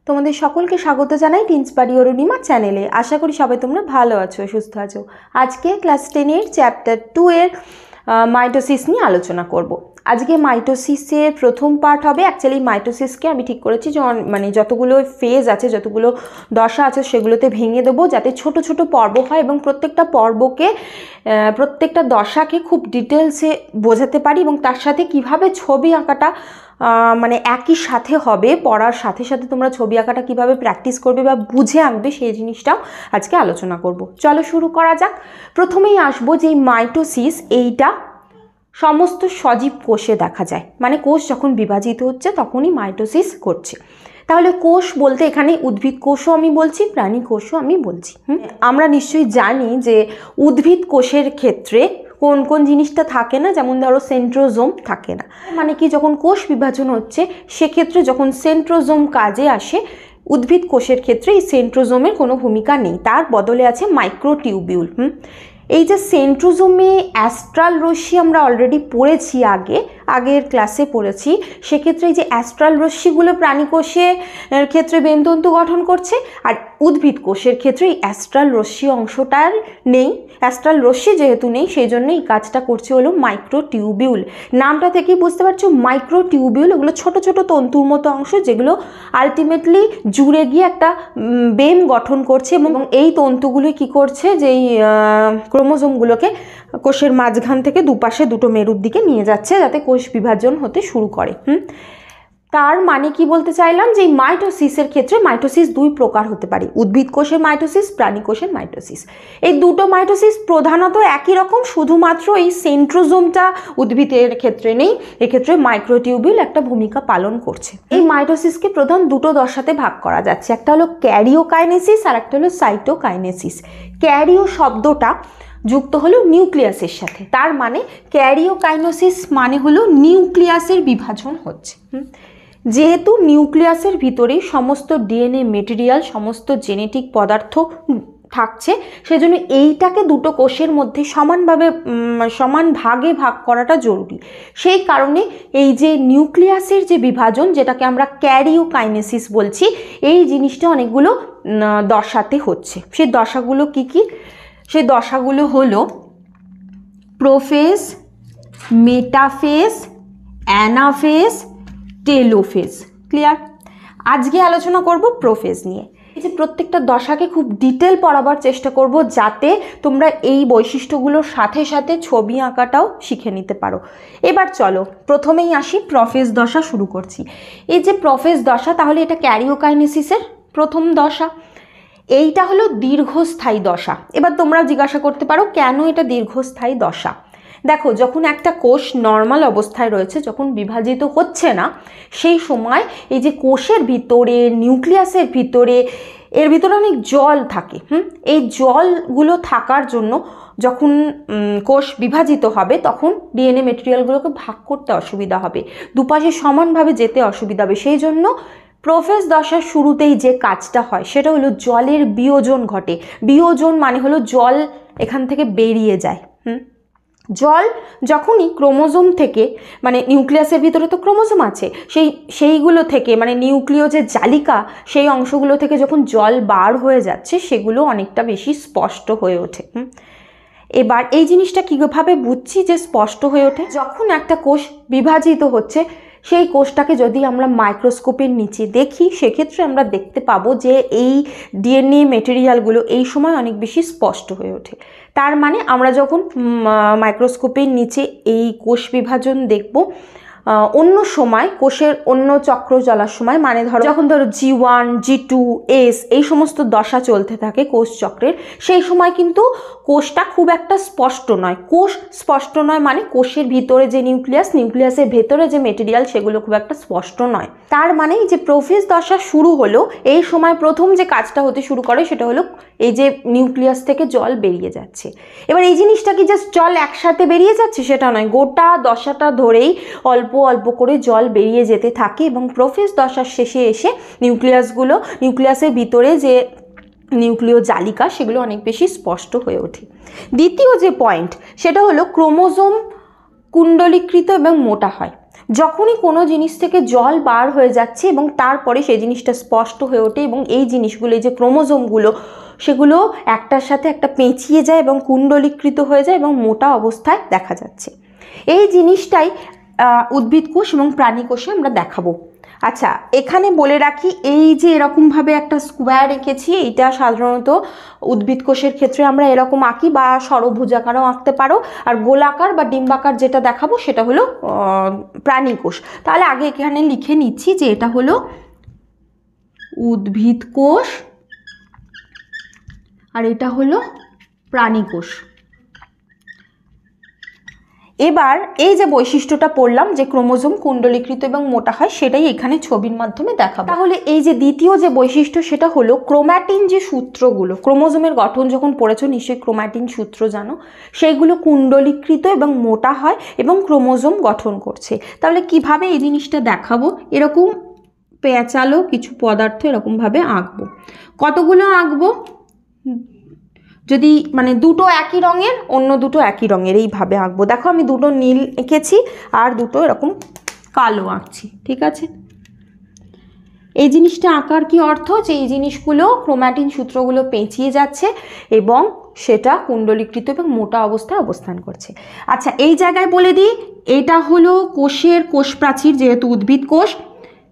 তোমাদের সকলকে স্বাগত জানাই টিন্স বাড়ি অরুণিমা চ্যানেলে। আশা করি সবাই তোমরা ভালো আছো, সুস্থ আছো। আজকে ক্লাস 10 চ্যাপ্টার 2 এর মাইটোসিস নিয়ে আলোচনা করব। আজকে মাইটোসিসের প্রথম পার্ট হবে। অ্যাকচুয়ালি মাইটোসিসকে আমি ঠিক করেছি যে যতগুলো ফেজ আছে, যতগুলো দশা আছে সেগুলোতে ভেঙে দেবো যাতে ছোট ছোট পর্ব হয় এবং প্রত্যেকটা পর্বকে প্রত্যেকটা দশাকে খুব ডিটেলসে বোঝাতে পারি এবং তার সাথে কিভাবে ছবি আঁকাটা একই সাথে হবে। পড়ার সাথে সাথে তোমরা ছবি আঁকাটা কিভাবে প্র্যাকটিস করবে বা বুঝে আঁকবে সেই জিনিসটাও আজকে আলোচনা করব। চলো শুরু করা যাক। প্রথমেই আসবো যে মাইটোসিস, এইটা সমস্ত সজীব কোষে দেখা যায়। কোষ যখন বিভাজিত হচ্ছে তখনই মাইটোসিস ঘটছে। তাহলে কোষ বলতে এখানে উদ্ভিদ কোষও আমি বলছি, প্রাণী কোষও আমি বলছি। আমরা নিশ্চয়ই জানি যে উদ্ভিদ কোষের ক্ষেত্রে কোন কোন জিনিসটা থাকে না, যেমন ধরো সেন্ট্রোজোম থাকে না। কি, যখন কোষ বিভাজন হচ্ছে সেক্ষেত্রে যখন সেন্ট্রোজোম কাজে আসে, উদ্ভিদ কোষের ক্ষেত্রে এই সেন্ট্রোজোমের কোনো ভূমিকা নেই, তার বদলে আছে মাইক্রোটিউবিউল। এই যে সেন্ট্রোজোমে অ্যাস্ট্রাল রশ্মি আমরা অলরেডি পড়েছি, আগের ক্লাসে পড়েছি। সেক্ষেত্রে এই যে অ্যাস্ট্রাল রশ্মিগুলো প্রাণী কোষের ক্ষেত্রে বেমতন্তু গঠন করছে, আর উদ্ভিদ কোষের ক্ষেত্রে এই অ্যাস্ট্রাল রশ্মি অংশটার নেই। অ্যাস্ট্রাল রশ্মি যেহেতু নেই সেই জন্য এই কাজটা করছে হলো মাইক্রোটিউবিউল। নামটা থেকেই বুঝতে পারছো মাইক্রোটিউবিউল, এগুলো ছোট ছোট তন্তুর মতো অংশ যেগুলো আলটিমেটলি জুড়ে গিয়ে একটা বেম গঠন করছে এবং এই তন্তুগুলো কি করছে, যে ক্রোমোজোমগুলোকে কোষের মাঝখান থেকে দুপাশে দুটো মেরুর দিকে নিয়ে যাচ্ছে যাতে কোষ বিভাজন হতে শুরু করে। তার কি বলতে চাইলাম, যে মাইটোসিসের ক্ষেত্রে মাইটোসিস দুই প্রকার হতে পারে, উদ্ভিদ কোষের মাইটোসিস, প্রাণী কোষের মাইটোসিস। এই দুটো মাইটোসিস প্রধানত একই রকম, শুধুমাত্র এই সেন্ট্রোজোমটা উদ্ভিদের ক্ষেত্রে নেই, এক্ষেত্রে মাইক্রোটিউবিউল একটা ভূমিকা পালন করছে। এই মাইটোসিসকে প্রধান দুটো দশাতে ভাগ করা যাচ্ছে, একটা হলো ক্যারিওকাইনেসিস আর একটা হলো সাইটোকাইনেসিস। ক্যারিও শব্দটা যুক্ত হলো নিউক্লিয়াসের সাথে, তার ক্যারিওকাইনেসিস হলো নিউক্লিয়াসের বিভাজন হচ্ছে। যেহেতু নিউক্লিয়াসের ভিতরেই সমস্ত ডিএনএ মেটেরিয়াল, সমস্ত জেনেটিক পদার্থ থাকছে, সেজন্য এইটাকে দুটো কোষের মধ্যে সমান ভাগে ভাগ করাটা জরুরি। সেই কারণে এই যে নিউক্লিয়াসের যে বিভাজন, যেটাকে আমরা ক্যারিওকাইনেসিস বলছি, এই জিনিসটা অনেকগুলো দশাতে হচ্ছে। সেই দশাগুলো কি কি? সেই দশাগুলো হলো prophase, metaphase, anaphase, telophase. Clear? আজকে আলোচনা করব প্রোফেজ নিয়ে। এই যে প্রত্যেকটা দশাকে খুব ডিটেল পড়াবার চেষ্টা করব যাতে তোমরা এই বৈশিষ্ট্যগুলোর সাথে সাথে ছবি আঁকাটাও শিখে নিতে পারো। এবার চলো প্রথমেই আসি, প্রোফেজ দশা শুরু করছি। এই যে প্রোফেজ দশা, তাহলে এটা ক্যারিওকাইনেসিসের প্রথম দশা। এইটা হলো দীর্ঘস্থায়ী দশা। এবার তোমরা জিজ্ঞাসা করতে পারো কেন এটা দীর্ঘস্থায়ী দশা। দেখো, যখন একটা কোষ নর্মাল অবস্থায় রয়েছে, যখন বিভাজিত হচ্ছে না, সেই সময় এই যে কোষের ভিতরে, নিউক্লিয়াসের ভিতরে, এর ভিতরে অনেক জল থাকে। এই জলগুলো থাকার জন্য যখন কোষ বিভাজিত হবে তখন ডিএনএ মেটেরিয়ালগুলোকে ভাগ করতে অসুবিধা হবে, দুপাশে সমানভাবে যেতে অসুবিধা হবে। সেই জন্য প্রোফেজ দশার শুরুতেই যে কাজটা হয় সেটা হলো জলের বিয়োজন ঘটে। বিয়োজন হলো জল এখান থেকে বেরিয়ে যায়। জল যখনই ক্রোমোজোম থেকে, নিউক্লিয়াসের ভিতরে তো ক্রোমোজোম আছে, সেইগুলো থেকে নিউক্লিয় যে জালিকা, সেই অংশগুলো থেকে যখন জল বার হয়ে যাচ্ছে সেগুলো অনেকটা বেশি স্পষ্ট হয়ে ওঠে। এবার এই জিনিসটা কীভাবে বুঝছি যে স্পষ্ট হয়ে ওঠে? যখন একটা কোষ বিভাজিত হচ্ছে, সেই কোষটাকে যদি আমরা মাইক্রোস্কোপের নিচে দেখি, সেক্ষেত্রে আমরা দেখতে পাবো যে এই ডিএনএ মেটেরিয়ালগুলো এই সময় অনেক বেশি স্পষ্ট হয়ে ওঠে। তার আমরা যখন মাইক্রোস্কোপের নিচে এই কোষ বিভাজন দেখব, অন্য সময় কোষের অন্য চক্র চলার সময়, যখন G1, G2, S এই সমস্ত দশা চলতে থাকে কোষ চক্রের, সেই সময় কিন্তু কোষটা খুব একটা স্পষ্ট নয়। কোষ স্পষ্ট নয় কোষের ভিতরে যে নিউক্লিয়াসের ভেতরে যে মেটেরিয়াল, সেগুলো খুব একটা স্পষ্ট নয়। তার যে প্রোফেজ দশা শুরু হলো, এই সময় প্রথম যে কাজটা হতে শুরু করে সেটা হলো এই যে নিউক্লিয়াস থেকে জল বেরিয়ে যাচ্ছে। এবার এই জিনিসটা কি জাস্ট জল একসাথে বেরিয়ে যাচ্ছে সেটা নয়, গোটা দশাটা ধরেই অল্প অল্প করে জল বেরিয়ে যেতে থাকে এবং প্রোফেজ দশার শেষে এসে নিউক্লিয়াসের ভিতরে যে নিউক্লিয় জালিকা, সেগুলো অনেক বেশি স্পষ্ট হয়ে ওঠে। দ্বিতীয় যে পয়েন্ট সেটা হলো ক্রোমোজোম কুণ্ডলীকৃত এবং মোটা হয়। যখনই কোনো জিনিস থেকে জল বার হয়ে যাচ্ছে এবং তারপরে সেই জিনিসটা স্পষ্ট হয়ে ওঠে এবং এই জিনিসগুলো, এই যে ক্রোমোজোমগুলো, সেগুলো একটার সাথে একটা পেঁচিয়ে যায় এবং কুণ্ডলীকৃত হয়ে যায় এবং মোটা অবস্থায় দেখা যাচ্ছে। এই জিনিসটাই উদ্ভিদ কোষ এবং প্রাণী কোষে আমরা দেখাবো। আচ্ছা, এখানে বলে রাখি, এই যে এরকমভাবে একটা স্কোয়ার এঁকেছি, এইটা সাধারণত উদ্ভিদ কোষের ক্ষেত্রে আমরা এরকম আঁকি বা ষড়ভুজাকারও আঁকতে পারো, আর গোলাকার বা ডিম্বাকার যেটা দেখাবো সেটা হলো প্রাণী কোষ। তাহলে আগে এখানে লিখে নিচ্ছি যে এটা হলো উদ্ভিদ কোষ আর এটা হলো প্রাণী কোষ। এবার এই যে বৈশিষ্ট্যটা পড়লাম যে ক্রোমোজোম কুণ্ডলীকৃত এবং মোটা হয়, সেটাই এখানে ছবির মাধ্যমে দেখাবো। তাহলে এই যে দ্বিতীয় যে বৈশিষ্ট্য সেটা হলো ক্রোম্যাটিন, যে সূত্রগুলো, ক্রোমোজোমের গঠন যখন পড়েছো নিশ্চয়ই ক্রোম্যাটিন সূত্র জানো, সেইগুলো কুণ্ডলীকৃত এবং মোটা হয় এবং ক্রোমোজোম গঠন করছে। তাহলে কিভাবে এই জিনিসটা দেখাবো, এরকম পেঁচালো কিছু পদার্থ এরকমভাবে আঁকবো। কতগুলো আঁকবো, যদি মানে দুটো একই রঙের, অন্য দুটো একই রঙের, এইভাবে আঁকবো। দেখো আমি দুটো নীল এঁকেছি আর দুটো এরকম কালো আঁকছি, ঠিক আছে। এই জিনিসটা আঁকার কি অর্থ, যে এই জিনিসগুলো ক্রোম্যাটিন সূত্রগুলো পেঁচিয়ে যাচ্ছে এবং সেটা কুণ্ডলীকৃত এবং মোটা অবস্থায় অবস্থান করছে। আচ্ছা, এই জায়গায় বলে দিই, এটা হলো কোষের কোষ প্রাচীর, যেহেতু উদ্ভিদ কোষ,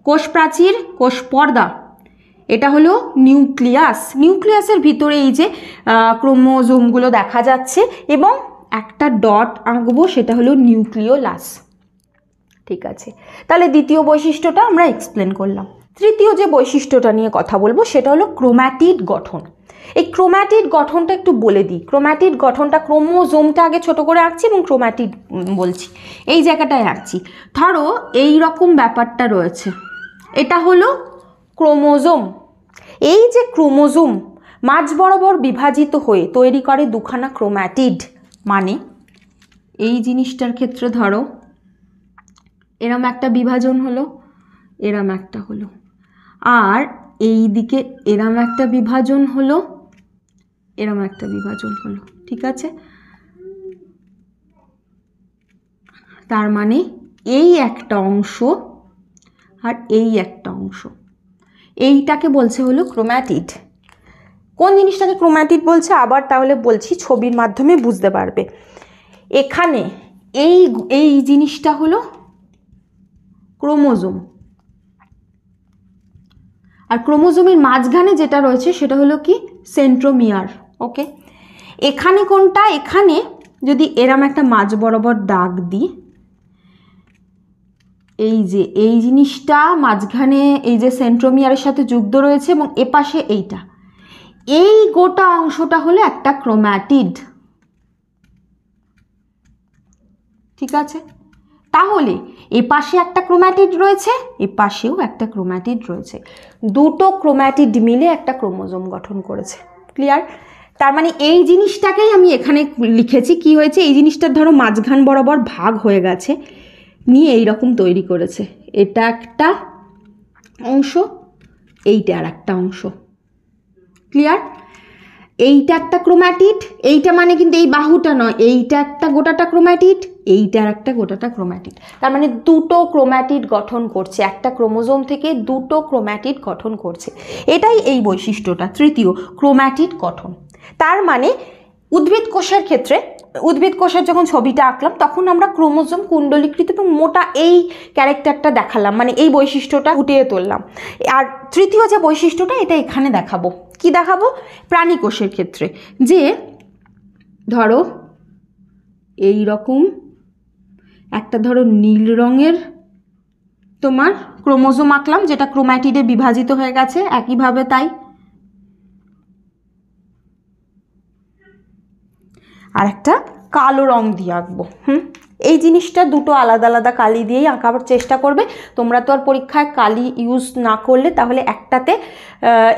কোষ প্রাচীর, কোষ পর্দা, এটা হলো নিউক্লিয়াস। নিউক্লিয়াসের ভিতরে এই যে ক্রোমোজোমগুলো দেখা যাচ্ছে এবং একটা ডট আঁকবো, সেটা হলো নিউক্লিওলাস, ঠিক আছে। তাহলে দ্বিতীয় বৈশিষ্ট্যটা আমরা এক্সপ্লেন করলাম। তৃতীয় যে বৈশিষ্ট্যটা নিয়ে কথা বলবো সেটা হলো ক্রোম্যাটিড গঠন। এই ক্রোম্যাটিড গঠনটা একটু বলে দিই। ক্রোম্যাটিড গঠনটা, ক্রোমোজোমটা আগে ছোট করে আঁকছি এবং ক্রোম্যাটিড বলছি, এই জায়গাটায় আঁকছি। ধরো এই রকম ব্যাপারটা রয়েছে, এটা হলো ক্রোমোজোম। এই যে ক্রোমোজোম মাঝ বরাবর বিভাজিত হয়ে তৈরি করে দুখানা ক্রোম্যাটিড, মানে এই জিনিসটার ক্ষেত্রে ধরো এরম একটা বিভাজন হলো, এরম একটা হলো, আর এই দিকে এরম একটা বিভাজন হলো, এরম একটা বিভাজন হলো, ঠিক আছে। তার মানে এই একটা অংশ আর এই একটা অংশ, এইটাকে বলছে হলো ক্রোম্যাটিড। কোন জিনিসটাকে ক্রোম্যাটিড বলছে আবার তাহলে বলছি, ছবির মাধ্যমে বুঝতে পারবে। এখানে এই জিনিসটা হলো ক্রোমোজোম, আর ক্রোমোজোমের মাঝখানে যেটা রয়েছে সেটা হলো কি সেন্ট্রোমিয়ার, ওকে। এখানে কোনটা, এখানে যদি এরম একটা মাঝ বরাবর দাগ দিই, এই যে এই জিনিসটা মাঝখানে এই যে সেন্ট্রোমিয়ারের সাথে যুক্ত রয়েছে এবং এপাশে এইটা, এই গোটা অংশটা হলো একটা ক্রোম্যাটিড, ঠিক আছে। তাহলে এপাশে একটা ক্রোম্যাটিড রয়েছে, এপাশেও একটা ক্রোম্যাটিড রয়েছে, দুটো ক্রোম্যাটিড মিলে একটা ক্রোমোজোম গঠন করেছে, ক্লিয়ার। তার মানে এই জিনিসটাকেই আমি এখানে লিখেছি, কি হয়েছে, এই জিনিসটার ধরো মাঝখান বরাবর ভাগ হয়ে গেছে, নিয়ে এই রকম তৈরি করেছে, এটা একটা অংশ, এইটা আর একটা অংশ, ক্লিয়ার। এইটা একটা ক্রোম্যাটিড, এইটা মানে কিন্তু এই বাহুটা নয়, এইটা একটা গোটাটা ক্রোম্যাটিড, এইটা আর একটা গোটাটা ক্রোম্যাটিড। তার মানে দুটো ক্রোম্যাটিড গঠন করছে, একটা ক্রোমোজোম থেকে দুটো ক্রোম্যাটিড গঠন করছে, এটাই এই বৈশিষ্ট্যটা, তৃতীয় ক্রোম্যাটিড গঠন। তার মানে উদ্ভিদ কোষের ক্ষেত্রে, উদ্ভিদ কোষের যখন ছবিটা আঁকলাম তখন আমরা ক্রোমোজোম কুণ্ডলীকৃত এবং মোটা এই ক্যারেক্টারটা দেখালাম, মানে এই বৈশিষ্ট্যটা ফুটিয়ে তুললাম। আর তৃতীয় যে বৈশিষ্ট্যটা এটা এখানে দেখাবো, কি দেখাবো, প্রাণী কোষের ক্ষেত্রে, যে ধরো এই রকম একটা ধরো নীল রঙের তোমার ক্রোমোজোম আঁকলাম যেটা ক্রোম্যাটিডে বিভাজিত হয়ে গেছে, একইভাবে তাই আর একটা কালো রং দিয়ে আঁকবো। এই জিনিসটা দুটো আলাদা আলাদা কালি দিয়েই আঁকাবার চেষ্টা করবে। তোমরা তো আর পরীক্ষায় কালি ইউজ না করলে তাহলে একটাতে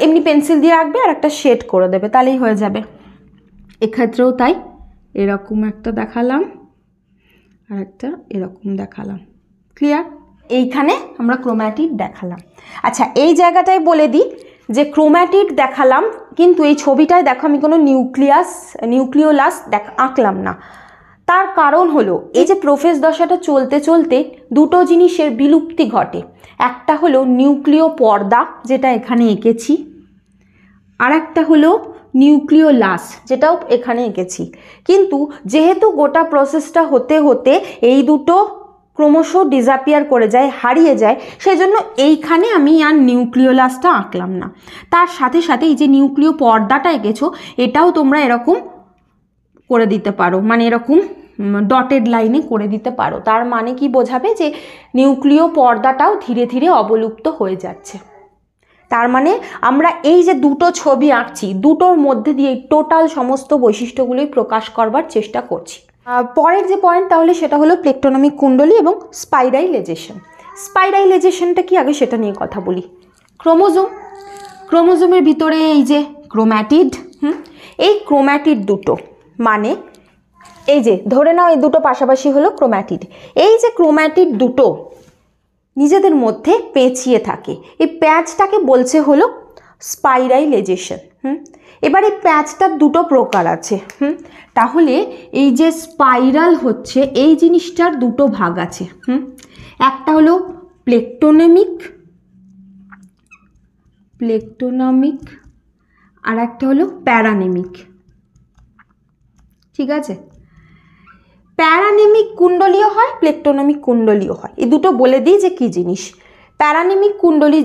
এমনি পেন্সিল দিয়ে আঁকবে আর একটা শেড করে দেবে, তাহলেই হয়ে যাবে। এক্ষেত্রেও তাই, এরকম একটা দেখালাম আর একটা এরকম দেখালাম, ক্লিয়ার। এইখানে আমরা ক্রোম্যাটিড দেখালাম। আচ্ছা, এই জায়গাটায় বলে দিই যে ক্রোম্যাটিড দেখালাম, কিন্তু এই ছবিটায় দেখো আমি কোনো নিউক্লিওলাস আঁকলাম না। তার কারণ হলো এই যে প্রোফেজ দশাটা চলতে চলতে দুটো জিনিসের বিলুপ্তি ঘটে। একটা হলো নিউক্লিয় পর্দা, যেটা এখানে এঁকেছি, আর একটা হলো নিউক্লিওলাস, যেটাও এখানে এঁকেছি। কিন্তু যেহেতু গোটা প্রসেসটা হতে হতে এই দুটো ক্রমশ ডিসঅ্যাপিয়ার করে যায়, হারিয়ে যায়, সেজন্য এইখানে আমি আর নিউক্লিওলাসটা আঁকলাম না। তার সাথে সাথে এই যে নিউক্লিয় পর্দাটা এঁকেছো, এটাও তোমরা এরকম করে দিতে পারো, মানে এরকম ডটেড লাইনে করে দিতে পারো। তার মানে কি বোঝাবে যে নিউক্লিয় পর্দাটাও ধীরে ধীরে অবলুপ্ত হয়ে যাচ্ছে। তার মানে আমরা এই যে দুটো ছবি আঁকছি, দুটোর মধ্যে দিয়ে টোটাল সমস্ত বৈশিষ্ট্যগুলোই প্রকাশ করবার চেষ্টা করছি। পরের যে পয়েন্ট তাহলে সেটা হলো প্লেকটোনমিক কুণ্ডলী এবং স্পাইরাইলাইজেশন। স্পাইরাইলাইজেশনটা কি, আগে সেটা নিয়ে কথা বলি। ক্রোমোজোমের ভিতরে এই যে ক্রোম্যাটিড, এই ক্রোম্যাটিড দুটো, মানে এই যে ধরে নাও এই দুটো পাশাপাশি হলো ক্রোম্যাটিড। এই যে ক্রোম্যাটিড দুটো নিজেদের মধ্যে পেঁচিয়ে থাকে, এই প্যাচটাকে বলছে হলো স্পাইরাইলাইজেশন। এবার এই প্যাচটার দুটো প্রকার আছে। তাহলে এই যে স্পাইরাল হচ্ছে, এই জিনিসটার দুটো ভাগ আছে। একটা হলো প্লেকটোনমিক আর একটা হলো প্যারানেমিক। ঠিক আছে, প্যারানেমিক কুণ্ডলীয় হয়, প্লেকটোনমিক কুণ্ডলীয় হয়। এই দুটো বলে দিই যে কি জিনিস। প্যারানেমিক কুণ্ডলী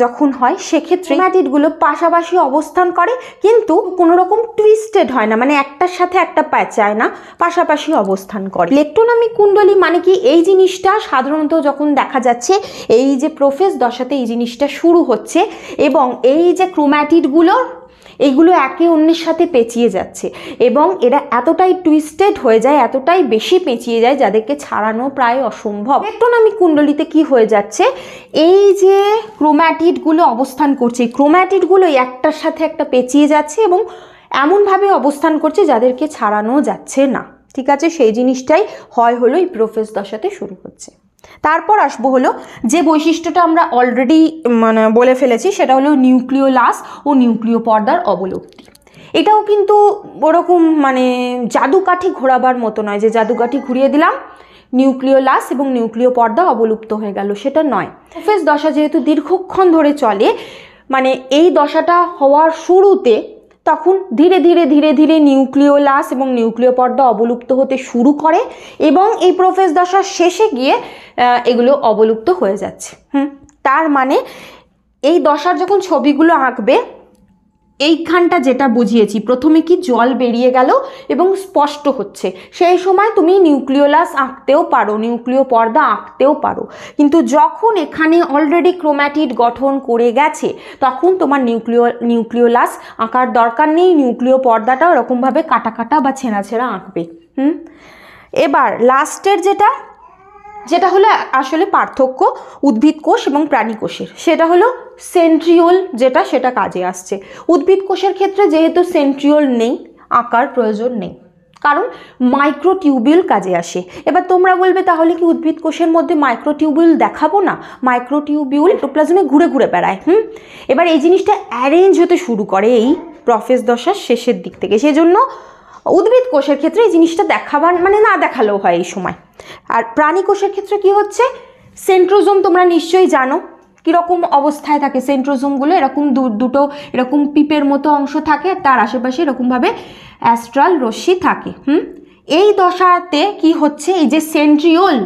যখন হয় সেক্ষেত্রে ক্রোম্যাটিডগুলো পাশাপাশি অবস্থান করে, কিন্তু কোনো রকম টুইস্টেড হয় না, মানে একটার সাথে একটা প্যাঁচায় না, পাশাপাশি অবস্থান করে। প্লেকটোনমিক কুণ্ডলী মানে কি, এই জিনিসটা সাধারণত যখন দেখা যাচ্ছে এই যে প্রোফেজ দশাতে এই জিনিসটা শুরু হচ্ছে এবং এই যে ক্রোম্যাটিডগুলোর এইগুলো একে অন্যের সাথে পেঁচিয়ে যাচ্ছে এবং এরা এতটাই টুইস্টেড হয়ে যায়, এতটাই বেশি পেঁচিয়ে যায়, যাদেরকে ছাড়ানো প্রায় অসম্ভব। প্লেকটোনমিক কুণ্ডলীতে কি হয়ে যাচ্ছে, এই যে ক্রোম্যাটিডগুলো অবস্থান করছে, ক্রোম্যাটিডগুলো একটার সাথে একটা পেঁচিয়ে যাচ্ছে এবং এমনভাবে অবস্থান করছে যাদেরকে ছাড়ানো যাচ্ছে না। ঠিক আছে, সেই জিনিসটাই হয় হলো এই প্রোফেজ দশাতে শুরু হচ্ছে। তারপর আসবো হলো যে বৈশিষ্ট্যটা আমরা অলরেডি বলে ফেলেছি, সেটা হলো নিউক্লিওলাস ও নিউক্লিয় পর্দার অবলুপ্তি। এটাও কিন্তু ওরকম জাদুকাঠি ঘোরাবার মতো নয় যে জাদুকাঠি ঘুরিয়ে দিলাম, নিউক্লিওলাস এবং নিউক্লিয় পর্দা অবলুপ্ত হয়ে গেল, সেটা নয়। প্রোফেজ দশা যেহেতু দীর্ঘক্ষণ ধরে চলে, এই দশাটা হওয়ার শুরুতে তখন ধীরে ধীরে ধীরে ধীরে নিউক্লিওলাস এবং নিউক্লিয় পর্দা অবলুপ্ত হতে শুরু করে এবং এই প্রোফেজ দশার শেষে গিয়ে এগুলো অবলুপ্ত হয়ে যাচ্ছে। তার মানে এই দশার যখন ছবিগুলো আঁকবে, এইখানটা যেটা বুঝিয়েছি, প্রথমে কি জল বেরিয়ে গেল এবং স্পষ্ট হচ্ছে, সেই সময় তুমি নিউক্লিওলাস আঁকতেও পারো, নিউক্লিয় পর্দা আঁকতেও পারো। কিন্তু যখন এখানে অলরেডি ক্রোম্যাটিড গঠন করে গেছে, তখন তোমার নিউক্লিওলাস আঁকার দরকার নেই, নিউক্লিয় পর্দাটাও এরকমভাবে কাটা কাটা বা ছেঁড়া ছেঁড়া আঁকবে। এবার লাস্টের যেটা হলো আসলে পার্থক্য উদ্ভিদ কোষ এবং প্রাণী কোষের, সেটা হলো সেন্ট্রিওল, সেটা কাজে আসছে। উদ্ভিদ কোষের ক্ষেত্রে যেহেতু সেন্ট্রিওল নেই, আঁকার প্রয়োজন নেই, কারণ মাইক্রোটিউবিউল কাজে আসে। এবার তোমরা বলবে তাহলে কি উদ্ভিদ কোষের মধ্যে মাইক্রোটিউবিউল দেখাবো না? মাইক্রোটিউবিউল সাইটোপ্লাজমে ঘুরে ঘুরে বেড়ায়। এবার এই জিনিসটা অ্যারেঞ্জ হতে শুরু করে এই প্রোফেজ দশার শেষের দিক থেকে, সেজন্য উদ্ভিদ কোষের ক্ষেত্রে এই জিনিসটা দেখাবার না দেখালেও হয় এই সময়। আর প্রাণী কোষের ক্ষেত্রে কি হচ্ছে, সেন্ট্রোজোম তোমরা নিশ্চয়ই জানো কীরকম অবস্থায় থাকে। সেন্ট্রোজোমগুলো এরকম দুটো এরকম পিপের মতো অংশ থাকে, তার আশেপাশে এরকমভাবে অ্যাস্ট্রাল রশ্মি থাকে। এই দশাতে কি হচ্ছে, এই যে সেন্ট্রিওল,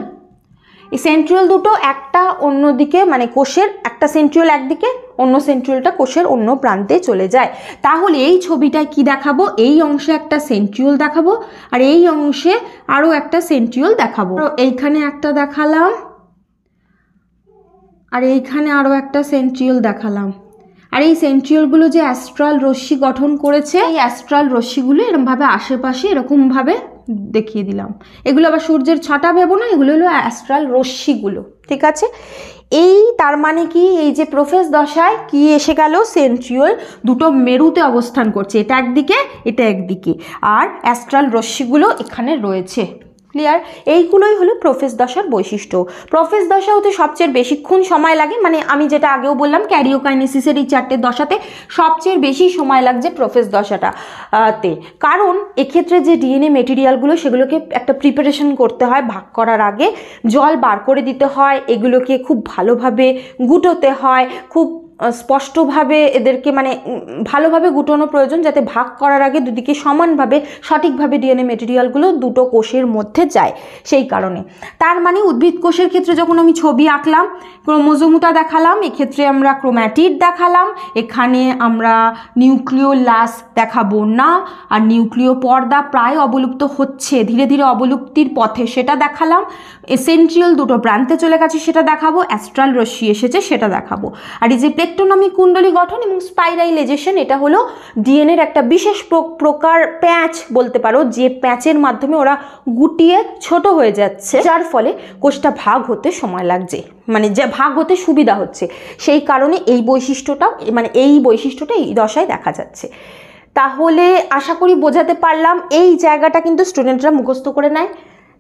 এই সেন্ট্রিওল দুটো একটা অন্যদিকে, কোষের একটা সেন্ট্রিওল একদিকে, অন্য সেন্ট্রিওলটা কোষের অন্য প্রান্তে চলে যায়। তাহলে এই ছবিটায় কি দেখাবো, এই অংশে একটা সেন্ট্রিওল দেখাবো আর এই অংশে আরও একটা সেন্ট্রিওল দেখাবো। এইখানে একটা দেখালাম আর এইখানে আরও একটা সেন্ট্রিওল দেখালাম। আর এই সেন্ট্রিওলগুলো যে অ্যাস্ট্রাল রশ্মি গঠন করেছে, এই অ্যাস্ট্রাল রশ্মিগুলো এরকমভাবে আশেপাশে এরকমভাবে দেখিয়ে দিলাম। এগুলো আবার সূর্যের ছটা ভেবো না, এগুলো হলো অ্যাস্ট্রাল রশ্মিগুলো। ঠিক আছে, তার মানে কি, এই যে প্রোফেজ দশায় কি এসে গেল, সেন্ট্রিওল দুটো মেরুতে অবস্থান করছে, এটা একদিকে এটা একদিকে, আর অ্যাস্ট্রাল রশ্মিগুলো এখানে রয়েছে। ক্লিয়ার? এইগুলোই হলো প্রোফেজ দশার বৈশিষ্ট্য। প্রোফেজ দশা হতে সবচেয়ে বেশিক্ষণ সময় লাগে, মানে আমি যেটা আগেও বললাম ক্যারিওকাইনেসিসের এই 4টে দশাতে সবচেয়ে বেশি সময় লাগছে প্রোফেজ দশাটা তে, কারণ এক্ষেত্রে যে ডিএনএ মেটেরিয়ালগুলো সেগুলোকে একটা প্রিপারেশন করতে হয়, ভাগ করার আগে জল বার করে দিতে হয়, এগুলোকে খুব ভালোভাবে গুটোতে হয়, খুব স্পষ্টভাবে এদেরকে মানে ভালোভাবে গুটানো প্রয়োজন, যাতে ভাগ করার আগে দুদিকে সমানভাবে সঠিকভাবে ডিএনএ মেটেরিয়ালগুলো দুটো কোষের মধ্যে যায়। সেই কারণে তার মানে উদ্ভিদ কোষের ক্ষেত্রে যখন আমি ছবি আঁকলাম, ক্রোমোজোমটা দেখালাম, এক্ষেত্রে আমরা ক্রোম্যাটিড দেখালাম, এখানে আমরা নিউক্লিওলাস দেখাবো না, আর নিউক্লিয় পর্দা প্রায় অবলুপ্ত হচ্ছে, ধীরে ধীরে অবলুপ্তির পথে সেটা দেখালাম, এসেন্ট্রিয়াল দুটো প্রান্তে চলে গেছে সেটা দেখাবো, অ্যাস্ট্রাল রশ্মি এসেছে সেটা দেখাবো। আর এই যে পেক্টোনমিক কুণ্ডলী গঠন এবং স্পাইরাইলাইজেশন, এটা হলো ডিএনএর একটা বিশেষ প্রকার প্যাঁচ বলতে পারো, যে প্যাঁচের মাধ্যমে ওরা গুটিয়ে ছোট হয়ে যাচ্ছে, যার ফলে কোষটা ভাগ হতে সময় লাগছে, মানে যে ভাগ হতে সুবিধা হচ্ছে। সেই কারণে এই বৈশিষ্ট্যটা মানে এই বৈশিষ্ট্যটা এই দশায় দেখা যাচ্ছে। তাহলে আশা করি বোঝাতে পারলাম। এই জায়গাটা কিন্তু স্টুডেন্টরা মুখস্থ করে নেয়,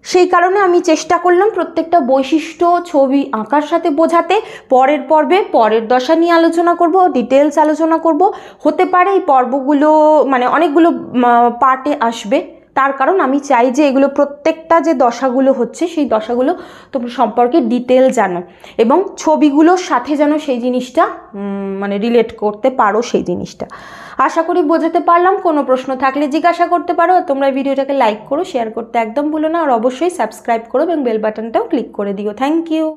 সেই কারণে আমি চেষ্টা করলাম প্রত্যেকটা বৈশিষ্ট্য ছবি আঁকার সাথে বোঝাতে। পরের পর্বে পরের দশা নিয়ে আলোচনা করব, ডিটেলস আলোচনা করব। হতে পারে এই পর্বগুলো মানে অনেকগুলো পার্টে আসবে, তার কারণ আমি চাই যে এগুলো প্রত্যেকটা যে দশাগুলো হচ্ছে সেই দশাগুলো তোমরা সম্পর্কে ডিটেল জানো, এবং ছবিগুলোর সাথে যেন সেই জিনিসটা মানে রিলেট করতে পারো সেই জিনিসটা। আশা করি বোঝাতে পারলাম। কোনো প্রশ্ন থাকলে জিজ্ঞাসা করতে পারো। তোমরা ভিডিওটাকে লাইক করো, শেয়ার করতে একদম ভুলো না, আর অবশ্যই সাবস্ক্রাইব করো এবং বেল বাটনটাও ক্লিক করে দিও। Thank you.